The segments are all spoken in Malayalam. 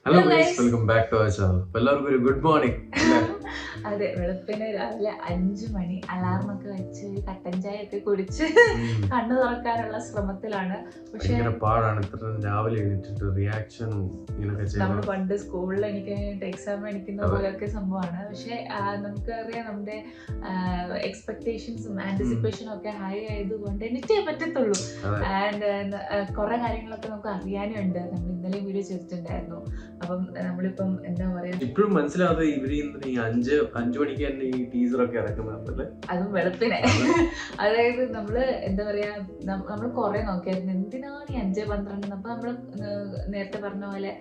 Hello guys, welcome back to our channel. എല്ലാവർക്കും ഒരു ഗുഡ് മോർണിംഗ്. അതെ, വെളുപ്പിന് രാവിലെ 5 മണി അലാറം ഒക്കെ വെച്ച് കട്ടൻ ചായ ഒക്കെ കുടിച്ച് കണ്ണു തുറക്കാനുള്ള ശ്രമത്തിലാണ്. പക്ഷെ പാടാണ് ഇത്ര രാവിലെ എണീറ്റിട്ട് റിയാക്ഷനും നമ്മൾ പണ്ട് സ്കൂളിൽ എണീക്കാനായിട്ട് എക്സാം എണീക്കുന്ന പോലെയൊക്കെ സംഭവമാണ്. പക്ഷെ നമുക്കറിയാം നമ്മുടെ എക്സ്പെക്ടേഷൻസും ആന്റിസിപ്പേഷനും ഒക്കെ ഹൈ ആയതുകൊണ്ട് എണീറ്റേ പറ്റത്തുള്ളൂ. ആൻഡ് കുറെ കാര്യങ്ങളൊക്കെ നമുക്ക് അറിയാനും ഉണ്ട്. നമ്മൾ ഇന്നലെ വീഡിയോ ചെയ്തിട്ടുണ്ടായിരുന്നു. അപ്പം നമ്മളിപ്പം എന്താ പറയാ, ഇപ്പോഴും മനസ്സിലാവാതെ ഇവര് ഈ 5 മണിക്ക് തന്നെ ഈ ടീസർ ഒക്കെ ഇറക്കുന്നതല്ലേ, അതും വെളുപ്പിനെ. അതായത് നമ്മള് എന്താ പറയാ, നമ്മൾ കുറെ നോക്കിയായിരുന്നു എന്തിനാണ് ഈ 5:12. അപ്പൊ നമ്മള് നേരത്തെ പറഞ്ഞ പോലെ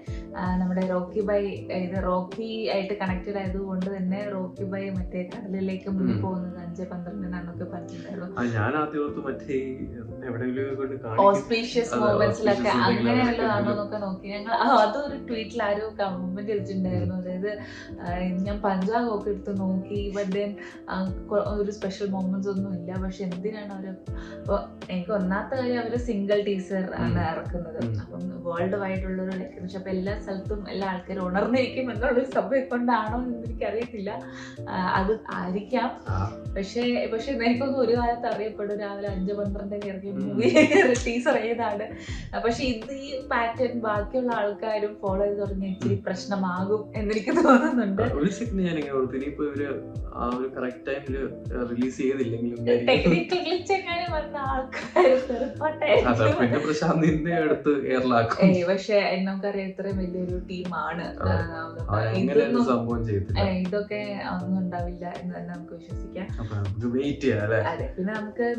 നമ്മുടെ റോക്കി ബൈ ഇത് റോക്കി ആയിട്ട് കണക്റ്റഡ് ആയതുകൊണ്ട് തന്നെ റോക്കി ബൈ മറ്റേ കടലിലേക്ക് മുന്നിൽ പോകുന്നത് 5:12 പറഞ്ഞിട്ടുണ്ടായിരുന്നു. ഞാൻ ആദ്യം മറ്റേ ഓസ്പീഷ്യസ് മൊമെന്റ്സിലൊക്കെ അങ്ങനെയുള്ളതാണോ എന്നൊക്കെ നോക്കി ഞങ്ങൾ അതൊരു ട്വീറ്റിൽ ആരോ കമന്റ് ചെയ്തിട്ടുണ്ടായിരുന്നു. അതായത് ഞാൻ പഞ്ചാബ് ഒക്കെ എടുത്ത് നോക്കി, ബട്ട് ഒരു സ്പെഷ്യൽ മൊമെന്റ്സ് ഒന്നും ഇല്ല. പക്ഷെ എന്തിനാണ് അവര്, അപ്പൊ എനിക്ക് ഒന്നാമത്തെ കാര്യം അവര് സിംഗിൾ ടീസർ ആണ് ഇറക്കുന്നത്. അപ്പം വേൾഡ് വൈഡുള്ളൊരു ലക്ഷ്യം, അപ്പൊ എല്ലാ സ്ഥലത്തും എല്ലാ ആൾക്കാരും ഉണർന്നിരിക്കും എന്നുള്ളൊരു സംഭവം കൊണ്ടാണോ എന്ന് എനിക്കറിയത്തില്ല. അത് ആയിരിക്കാം. പക്ഷെ എനിക്കൊന്നും ഒരു കാലത്ത് അറിയപ്പെടും രാവിലെ 5:12 ഇറങ്ങിയ മൂവി ടീസർ ഏതാണ്. പക്ഷെ ഇത് ഈ പാറ്റേൺ ബാക്കിയുള്ള ആൾക്കാരും ഫോളോ ചെയ്ത് തുടങ്ങിയ ഇച്ചിരി പ്രശ്നമാകും എന്നെനിക്ക് തോന്നുന്നുണ്ട്. ടെക്നിക്കൽ ഗ്ലിച്ച് എങ്ങനെ വന്ന ആൾക്കാർ പക്ഷെ നമുക്കറിയാം ഇത്രയും വലിയൊരു ടീമാണ്. ഇതൊക്കെ ഒന്നും ഉണ്ടാവില്ല എന്ന് തന്നെ നമുക്ക് വിശ്വസിക്കാം. അതെ, പിന്നെ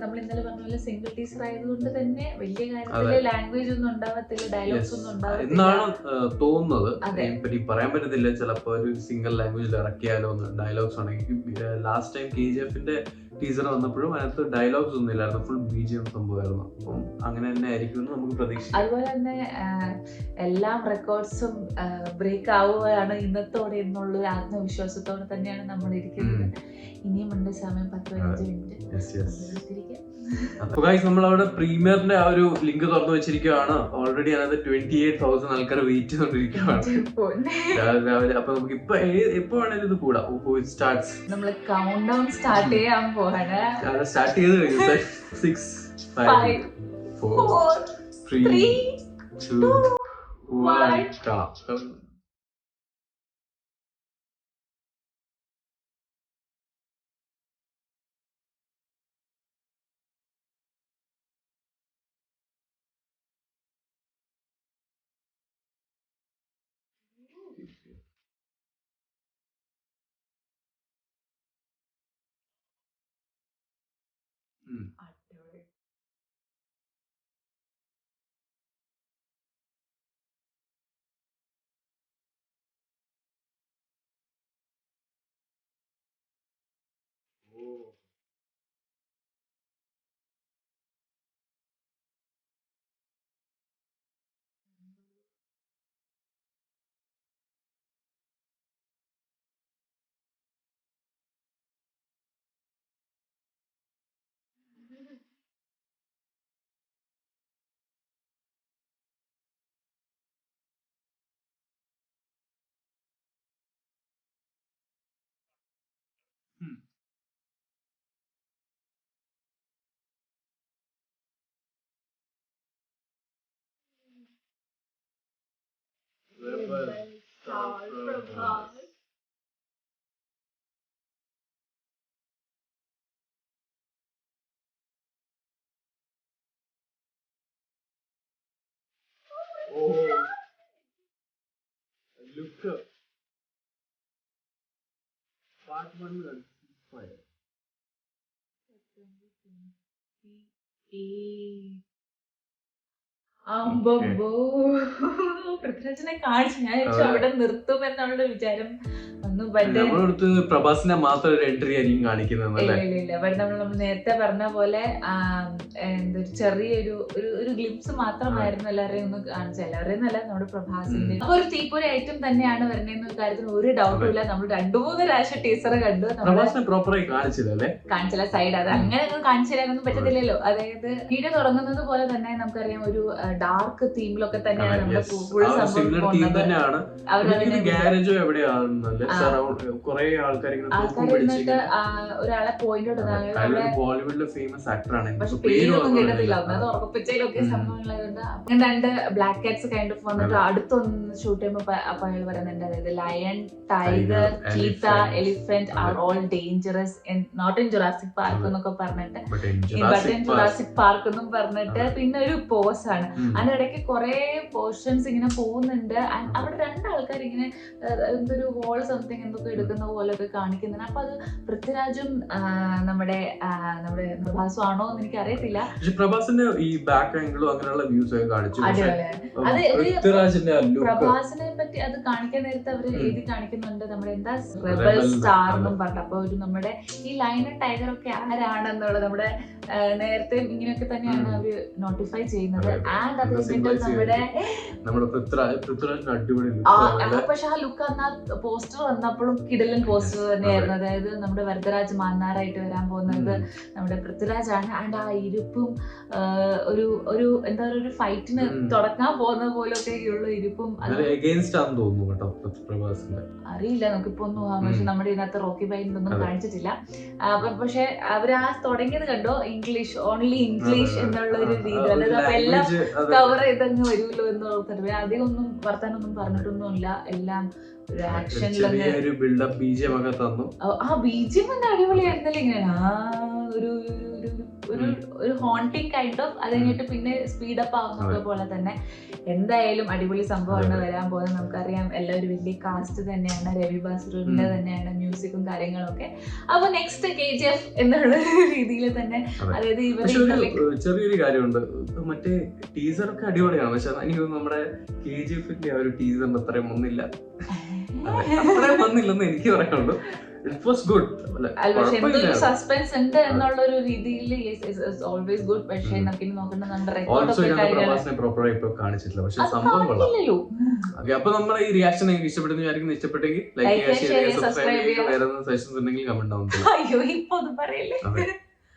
നമ്മൾ ഇന്നലെ പറഞ്ഞ പോലെ സിംഗിൾ ടീച്ചർ ആയതുകൊണ്ട് തന്നെ വലിയ കാര്യത്തില് ലാംഗ്വേജ് ഒന്നും ഉണ്ടാവത്തില്ല, ഡയലോഗ്സ് ഒന്നും ഉണ്ടാവത്തില്ല തോന്നുന്നത്. പറയാൻ പറ്റത്തില്ല, ചിലപ്പോ ഒരു സിംഗിൾ ലാംഗ്വേജിൽ ഇറക്കിയാലോ ഡയലോഗ്സ് ആണെങ്കിൽ. ലാസ്റ്റ് ടൈം KGF-ന്റെ ടീസർ വന്നപ്പോഴും അതിനകത്ത് ഡയലോഗ്സ് ഒന്നും ഇല്ലായിരുന്നു, ഫുൾ BGM സംഭവമായിരുന്നു. അപ്പം അങ്ങനെ തന്നെ ആയിരിക്കും നമുക്ക് പ്രതീക്ഷിക്കാം. അതുപോലെ തന്നെ എല്ലാം റെക്കോർഡ്സും ബ്രേക്ക് ആവുകയാണ് ഇന്നത്തോടെ എന്നുള്ള ആത്മവിശ്വാസത്തോടെ തന്നെയാണ് നമ്മൾ ഇരിക്കുന്നത്. ഇനിയും ഉണ്ട് സമയം 10-15 മിനിറ്റ്. അപ്പൊ ഗൈസ്, നമ്മളവിടെ പ്രീമിയറിന്റെ ആ ഒരു ലിങ്ക് തുറന്നു വെച്ചിരിക്കുകയാണ്. ഓൾറെഡി അതിനകത്ത് 28,000 ആൾക്കാർ വെയിറ്റ് ചെയ്തോണ്ടിരിക്കുകയാണ് രാവിലെ. അപ്പൊ നമുക്ക് എപ്പോ വേണേലും ഇത് കൂടാം. നമ്മള് കൗണ്ട് ഡൗൺ സ്റ്റാർട്ട് ചെയ്യാൻ പോവാണ്. സ്റ്റാർട്ട് ചെയ്ത് കഴിഞ്ഞു. 6, 5, 4, 3, 2, 1. Look up. Part 1 will fire. പൃഥ്വിരാജിനെ കാണിച്ചു. ഞാൻ അവിടെ നിർത്തും എന്നുള്ള വിചാരം ഒന്നും പ്രഭാസിനെ മാത്രം ഒരു എൻട്രി ആയിരിക്കും കാണിക്കുന്നത്. ഇല്ല, നമ്മൾ നേരത്തെ പറഞ്ഞ പോലെ എന്തൊരു ചെറിയൊരു ഒരു ഗ്ലിംസ് മാത്രമായിരുന്നു എല്ലാവരെയും ഒന്ന് കാണിച്ചത്. എല്ലാവരെയും അല്ല, നമ്മുടെ പ്രഭാസിന്റെ ഒരു തീപ്പൊരി ഐറ്റം തന്നെയാണ് വരുന്നതെന്ന കാര്യത്തിന് ഒരു ഡൗട്ടും ഇല്ല. നമ്മൾ 2-3 പ്രാവശ്യം ടീച്ചർ കണ്ടു. കാണിച്ചില്ല സൈഡ്, അത് അങ്ങനെ ഒന്നും കാണിച്ചു തരാനൊന്നും പറ്റത്തില്ലല്ലോ. അതായത് വീഡിയോ തുടങ്ങുന്നത് പോലെ തന്നെ നമുക്കറിയാം ഒരു ഡാർക്ക് തീമിലൊക്കെ തന്നെയാണ് നമ്മുടെ ഫുൾ സംഭവം പോകുന്നത്. ഒരാളെ പോയിന്റ് ബോളിവുഡിലെ ഫേമസ് ആക്ടറാണ്, പക്ഷെ പേരൊന്നും കേട്ടതില്ല. ഒന്നത് ഉറപ്പിച്ചതിലൊക്കെ സംഭവങ്ങളായതുകൊണ്ട് അങ്ങനെ 2 ബ്ലാക്ക് കാറ്റ്സ് കൈൻഡ് ഓഫ് വന്നിട്ട് അടുത്തൊന്ന് ഷൂട്ട് ചെയ്യുമ്പോൾ അപ്പൊ അയാൾ പറയുന്നുണ്ട്, അതായത് lion, tiger, cheetah, elephant are all dangerous not in Jurassic Park എന്നൊക്കെ പറഞ്ഞിട്ട്, ബട്ട് ഇൻ ജുറാസിക് പാർക്ക് എന്നും പറഞ്ഞിട്ട് പിന്നെ ഒരു പോസ് ആണ്. അതിന്റെ ഇടയ്ക്ക് കുറെ പോർഷൻസ് ഇങ്ങനെ പോകുന്നുണ്ട്. അവിടെ 2 ആൾക്കാർ ഇങ്ങനെ എന്തൊരു വോൾ സംതിങ് എന്തൊക്കെ എടുക്കുന്ന പോലൊക്കെ കാണിക്കുന്നുണ്ട്. അപ്പൊ അത് പൃഥ്വിരാജും നമ്മുടെ പ്രഭാസും ആണോ എന്ന് എനിക്ക് അറിയത്തില്ല. പ്രഭാസിന്റെ ഈ ബാക്ക് ആംഗിളും അങ്ങനെയുള്ള വ്യൂസ് ഒക്കെ കാണിച്ചു. പ്രഭാസിനെ പറ്റി അത് കാണിക്കാൻ നേരത്തെ അവര് എഴുതി കാണിക്കുന്നുണ്ട്, നമ്മുടെ എന്താ റെബൽ സ്റ്റാർ എന്നും പറഞ്ഞു. അപ്പൊ ഒരു നമ്മുടെ ഈ ലയൺ ടൈഗർ ഒക്കെ ആരാണെന്നുള്ളത് നമ്മുടെ നേരത്തെ ഇങ്ങനെയൊക്കെ തന്നെയാണ് അവര് നോട്ടിഫൈ ചെയ്യുന്നത്. ആൻഡ് അത് നമ്മുടെ പൃഥ്വിരാജിന് അടിപൊളി, പക്ഷെ ആ ലുക്ക് അന്ന് പോസ്റ്റർ വന്നപ്പോഴും കിടലൻ പോസ്റ്റർ തന്നെയായിരുന്നു. അതായത് നമ്മുടെ വരദരാജ് മാന്നാറായിട്ട് വരാൻ പോകുന്നത് നമ്മുടെ പൃഥ്വിരാജാണ്. ആൻഡ് ആ ഇരിപ്പും ഒരു എന്താ പറയുക, ഒരു ഫൈറ്റിന് തുടങ്ങാൻ പോകുന്ന പോലൊക്കെ ഉള്ള ഇരിപ്പും അറിയില്ല നമുക്കിപ്പോ ഒന്നും. പക്ഷെ നമ്മുടെ ഇതിനകത്ത് റോക്കി ബൈനൊന്നും കാണിച്ചിട്ടില്ല. പക്ഷെ അവർ ആ തുടങ്ങിയത് കണ്ടോ, ഇംഗ്ലീഷ് ഓൺലി ഇംഗ്ലീഷ് എന്നുള്ള ഒരു രീതി. അതായത് അപ്പൊ എല്ലാം കവർ ചെയ്തങ്ങ് വരുമല്ലോ എന്ന് ഓർത്തിട്ട് അധികം ഒന്നും വർത്താനൊന്നും പറഞ്ഞിട്ടൊന്നുമില്ല. എല്ലാം ഒരു ആക്ഷനിലൊക്കെ ആ ബീജിയം തന്നെ അടിപൊളിയായിരുന്നല്ലേ. ഇങ്ങനെ ഒരു ഹോണ്ടിങ് കൈൻഡ് ഓഫ്. അത് കഴിഞ്ഞിട്ട് പിന്നെ സ്പീഡപ്പ് ആവുന്നത് പോലെ തന്നെ. എന്തായാലും അടിപൊളി സംഭവമാണ് വരാൻ പോകുന്നത്. നമുക്കറിയാം എല്ലാവരും വലിയ കാസ്റ്റ് തന്നെയാണ്, രവി ബാസുറിന്റെ തന്നെയാണ് മ്യൂസിക്കും കാര്യങ്ങളൊക്കെ. അപ്പൊ നെക്സ്റ്റ് KGF എന്നുള്ള രീതിയിൽ തന്നെ, അതായത് ചെറിയൊരു കാര്യമുണ്ട്, മറ്റേ ടീസർ ഒക്കെ അടിപൊളിയാണ്. പക്ഷെ എനിക്ക് നമ്മുടെ KGFന്റെ ആ ഒരു ടീസറിന്റെ അത്രയും ഒന്നില്ല, അത്രയും വന്നില്ലെന്ന് എനിക്ക് പറയാനുള്ളൂ. സസ്പെൻസ് ഉണ്ട് എന്നുള്ള ഒരു രീതിയിൽ ഓൾവേസ് ഗുഡ്. പക്ഷേ നമുക്ക് നോക്കേണ്ട നമ്മുടെ റെക്കോർഡ് കാണിച്ചിട്ടില്ല. പക്ഷെ സംഭവം കൊള്ളാം. അപ്പൊ നമ്മുടെ ഈ റിയാക്ഷൻ നിങ്ങൾക്ക് ഇഷ്ടപ്പെടുന്ന ഇഷ്ടപ്പെട്ടെങ്കിൽ ലൈക്ക് ചെയ്യുക, ഷെയർ ചെയ്യുക, സബ്സ്ക്രൈബ് ചെയ്യുക. വേറെ സജഷൻസ് ഉണ്ടെങ്കിൽ കമന്റ് ആവും. അയ്യോ ഇപ്പൊ ഒന്നും പറയല്ലേ.